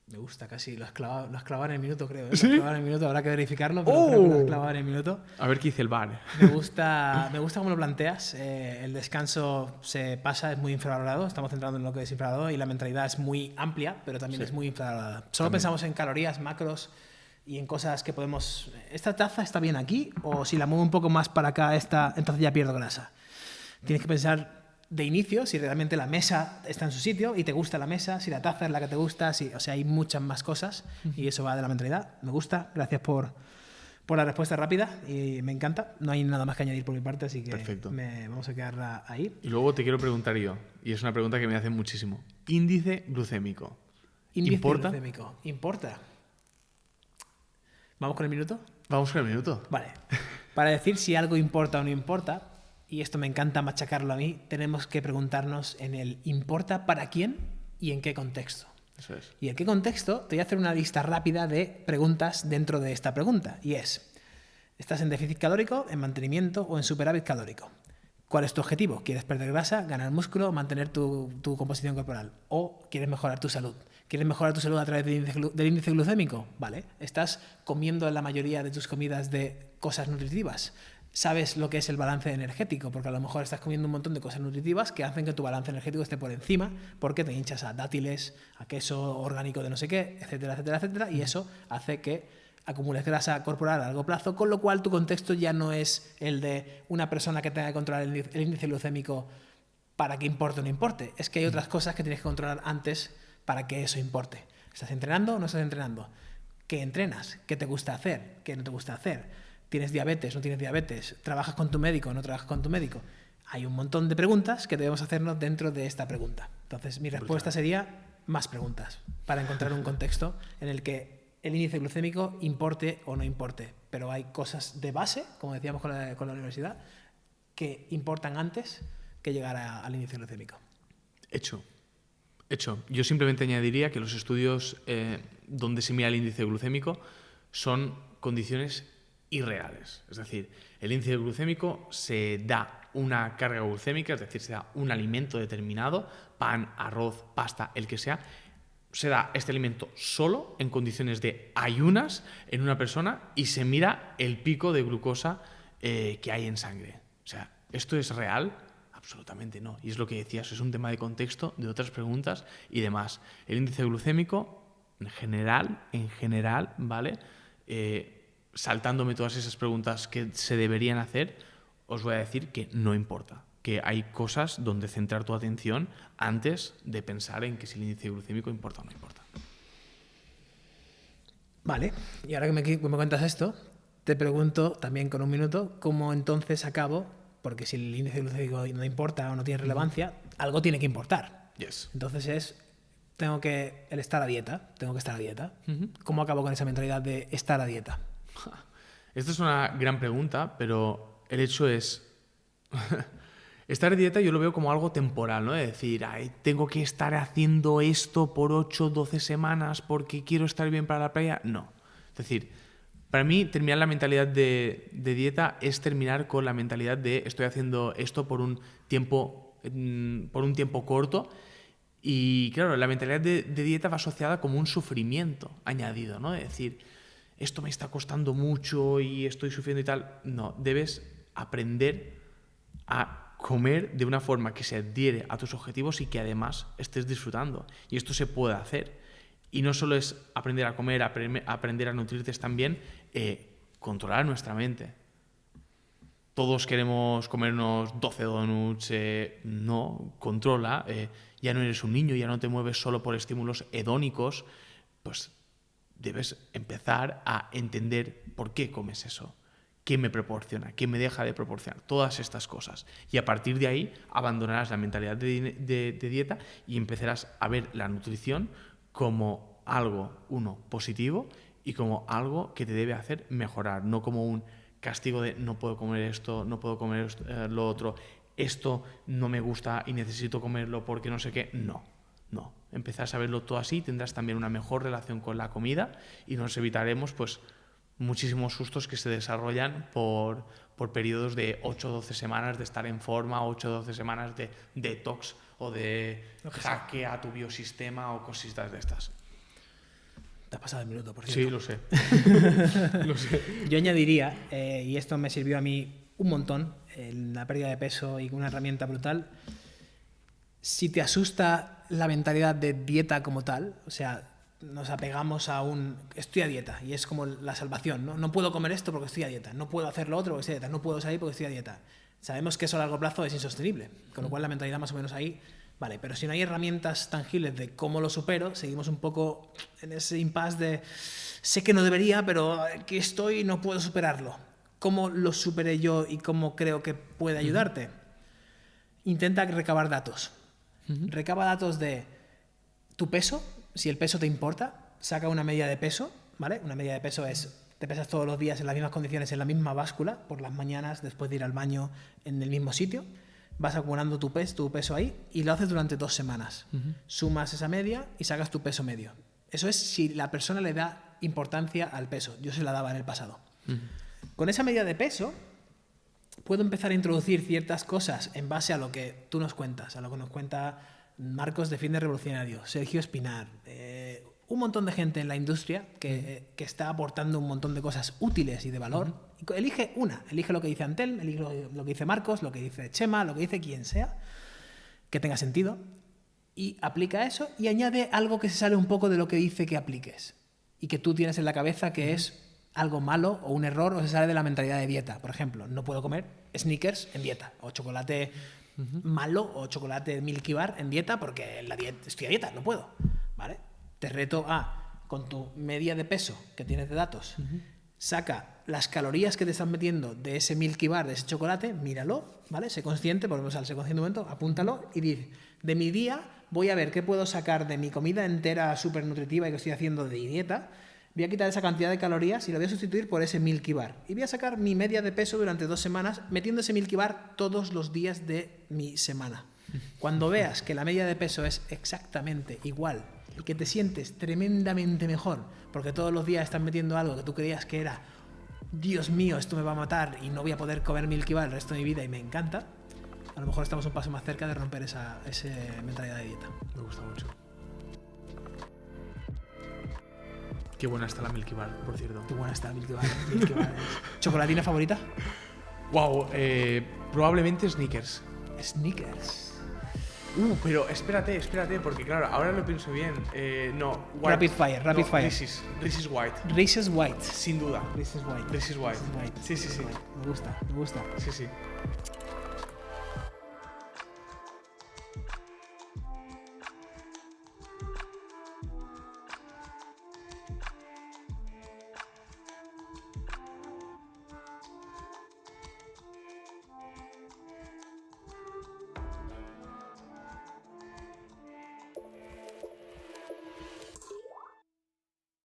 Me gusta casi, lo has clavado en el minuto, creo. ¿Sí? Lo has clavado en el minuto, habrá que verificarlo, pero creo que lo has clavado en el minuto. A ver qué dice el bar. Me gusta cómo lo planteas. El descanso se pasa, es muy infravalorado. Estamos centrando en lo que es infravalorado y la mentalidad es muy amplia, pero también es muy infravalorada. Solo pensamos en calorías, macros y en cosas que podemos... ¿Esta taza está bien aquí? O si la muevo un poco más para acá, entonces ya pierdo grasa. Tienes que pensar de inicio si realmente la mesa está en su sitio y te gusta la mesa, si la taza es la que te gusta, o sea, hay muchas más cosas y eso va de la mentalidad. Me gusta, gracias por la respuesta rápida y me encanta. No hay nada más que añadir por mi parte, así que Perfecto. Vamos a quedar ahí. Y luego te quiero preguntar yo, y es una pregunta que me hacen muchísimo. Índice glucémico. ¿Importa? Glucémico. ¿Importa? ¿Vamos con el minuto? Vamos con el minuto. Vale. Para decir si algo importa o no importa, y esto me encanta machacarlo a mí, tenemos que preguntarnos en el ¿importa para quién y en qué contexto? Eso es. ¿Y en qué contexto? Te voy a hacer una lista rápida de preguntas dentro de esta pregunta. Y es, ¿estás en déficit calórico, en mantenimiento o en superávit calórico? ¿Cuál es tu objetivo? ¿Quieres perder grasa, ganar músculo, mantener tu composición corporal? ¿O quieres mejorar tu salud? ¿Quieres mejorar tu salud a través del índice glucémico? Vale. ¿Estás comiendo la mayoría de tus comidas de cosas nutritivas? ¿Sabes lo que es el balance energético? Porque a lo mejor estás comiendo un montón de cosas nutritivas que hacen que tu balance energético esté por encima porque te hinchas a dátiles, a queso orgánico de no sé qué, etcétera, etcétera, etcétera, y eso hace que acumules grasa corporal a largo plazo, con lo cual tu contexto ya no es el de una persona que tenga que controlar el índice glucémico para que importe o no importe. Es que hay otras cosas que tienes que controlar antes para que eso importe. ¿Estás entrenando o no estás entrenando? ¿Qué entrenas? ¿Qué te gusta hacer? ¿Qué no te gusta hacer? ¿Tienes diabetes? ¿No tienes diabetes? ¿Trabajas con tu médico? ¿No trabajas con tu médico? Hay un montón de preguntas que debemos hacernos dentro de esta pregunta. Entonces, mi respuesta sería más preguntas para encontrar un contexto en el que el índice glucémico importe o no importe. Pero hay cosas de base, como decíamos con la universidad, que importan antes que llegar al índice glucémico. Hecho. Yo simplemente añadiría que los estudios donde se mira el índice glucémico son condiciones irreales. Es decir, el índice glucémico se da una carga glucémica, es decir, se da un alimento determinado, pan, arroz, pasta, el que sea, se da este alimento solo en condiciones de ayunas en una persona y se mira el pico de glucosa que hay en sangre. O sea, ¿esto es real? Absolutamente no. Y es lo que decías, es un tema de contexto, de otras preguntas y demás. El índice glucémico, en general, ¿vale? Saltándome todas esas preguntas que se deberían hacer, os voy a decir que no importa. Que hay cosas donde centrar tu atención antes de pensar en que si el índice glucémico importa o no importa. Vale, y ahora que me cuentas esto, te pregunto también con un minuto, ¿cómo entonces acabo? Porque si el índice glucémico no importa o no tiene relevancia, algo tiene que importar. Yes. Entonces tengo que estar a dieta. ¿Cómo acabo con esa mentalidad de estar a dieta? Esta es una gran pregunta, pero el hecho es... Estar a dieta yo lo veo como algo temporal, ¿no? Es decir, tengo que estar haciendo esto por 8 o 12 semanas porque quiero estar bien para la playa. No. Es decir, para mí terminar la mentalidad de dieta es terminar con la mentalidad de estoy haciendo esto por un tiempo corto. Y claro, la mentalidad de dieta va asociada como un sufrimiento añadido, ¿no? Es decir, esto me está costando mucho y estoy sufriendo y tal. No, debes aprender a comer de una forma que se adhiere a tus objetivos y que además estés disfrutando. Y esto se puede hacer. Y no solo es aprender a comer, aprender a nutrirte, es también controlar nuestra mente. Todos queremos comernos 12 donuts. No, controla. Ya no eres un niño, ya no te mueves solo por estímulos hedónicos. Pues debes empezar a entender por qué comes eso. ¿Qué me proporciona? ¿Qué me deja de proporcionar? Todas estas cosas. Y a partir de ahí abandonarás la mentalidad de dieta y empezarás a ver la nutrición como algo, positivo y como algo que te debe hacer mejorar, no como un castigo de no puedo comer esto, no puedo comer lo otro, esto no me gusta y necesito comerlo porque no sé qué. No. Empezarás a verlo todo así, tendrás también una mejor relación con la comida y nos evitaremos pues muchísimos sustos que se desarrollan por periodos de 8 o 12 semanas de estar en forma, 8 o 12 semanas de detox o de jaque a tu biosistema o cositas de estas. Te has pasado el minuto, por cierto. Sí, lo sé. Lo sé. Yo añadiría, y esto me sirvió a mí un montón, en la pérdida de peso y una herramienta brutal, si te asusta la mentalidad de dieta como tal, o sea, nos apegamos a estoy a dieta y es como la salvación, ¿no? No puedo comer esto porque estoy a dieta, no puedo hacer lo otro porque estoy a dieta, no puedo salir porque estoy a dieta. Sabemos que eso a largo plazo es insostenible, con lo cual la mentalidad más o menos ahí, vale, pero si no hay herramientas tangibles de cómo lo supero, seguimos un poco en ese impasse de sé que no debería, pero aquí estoy y no puedo superarlo. ¿Cómo lo superé yo y cómo creo que puede ayudarte? Intenta recabar datos. Recaba datos de tu peso, si el peso te importa, saca una media de peso, ¿vale? Una media de peso es, te pesas todos los días en las mismas condiciones, en la misma báscula, por las mañanas, después de ir al baño en el mismo sitio, vas acumulando tu peso ahí y lo haces durante 2 semanas. Sumas esa media y sacas tu peso medio. Eso es si la persona le da importancia al peso. Yo se la daba en el pasado. Con esa medida de peso puedo empezar a introducir ciertas cosas en base a lo que tú nos cuentas, a lo que nos cuenta Marcos de Fitness Revolucionario, Sergio Espinar, un montón de gente en la industria que está aportando un montón de cosas útiles y de valor. Elige lo que dice Antelm, elige lo que dice Marcos, lo que dice Chema, lo que dice quien sea, que tenga sentido, y aplica eso y añade algo que se sale un poco de lo que dice que apliques y que tú tienes en la cabeza que es algo malo o un error o se sale de la mentalidad de dieta. Por ejemplo, no puedo comer Snickers en dieta o chocolate malo o chocolate Milky Bar en dieta porque estoy a dieta, no puedo, ¿vale? Te reto con tu media de peso que tienes de datos, saca las calorías que te están metiendo de ese Milky Bar, de ese chocolate, míralo, ¿vale? Sé consciente, volvemos al sé consciente un momento, apúntalo y di, de mi día voy a ver qué puedo sacar de mi comida entera súper nutritiva y que estoy haciendo de dieta. Voy a quitar esa cantidad de calorías y lo voy a sustituir por ese Milky Bar. Y voy a sacar mi media de peso durante 2 semanas metiendo ese Milky Bar todos los días de mi semana. Cuando veas que la media de peso es exactamente igual y que te sientes tremendamente mejor porque todos los días estás metiendo algo que tú creías que era Dios mío, esto me va a matar y no voy a poder comer Milky Bar el resto de mi vida y me encanta, a lo mejor estamos un paso más cerca de romper esa mentalidad de dieta. Me gusta mucho. Qué buena está la Milky Bar, por cierto. Qué buena está la Milky Bar. ¿Chocolatina favorita? Wow, probablemente Snickers. Snickers. Pero espérate, porque claro, ahora lo pienso bien. No, White. Rapid Fire. Reese's White. Reese's White. Sin duda. Reese's White. Sí. Me gusta. Sí.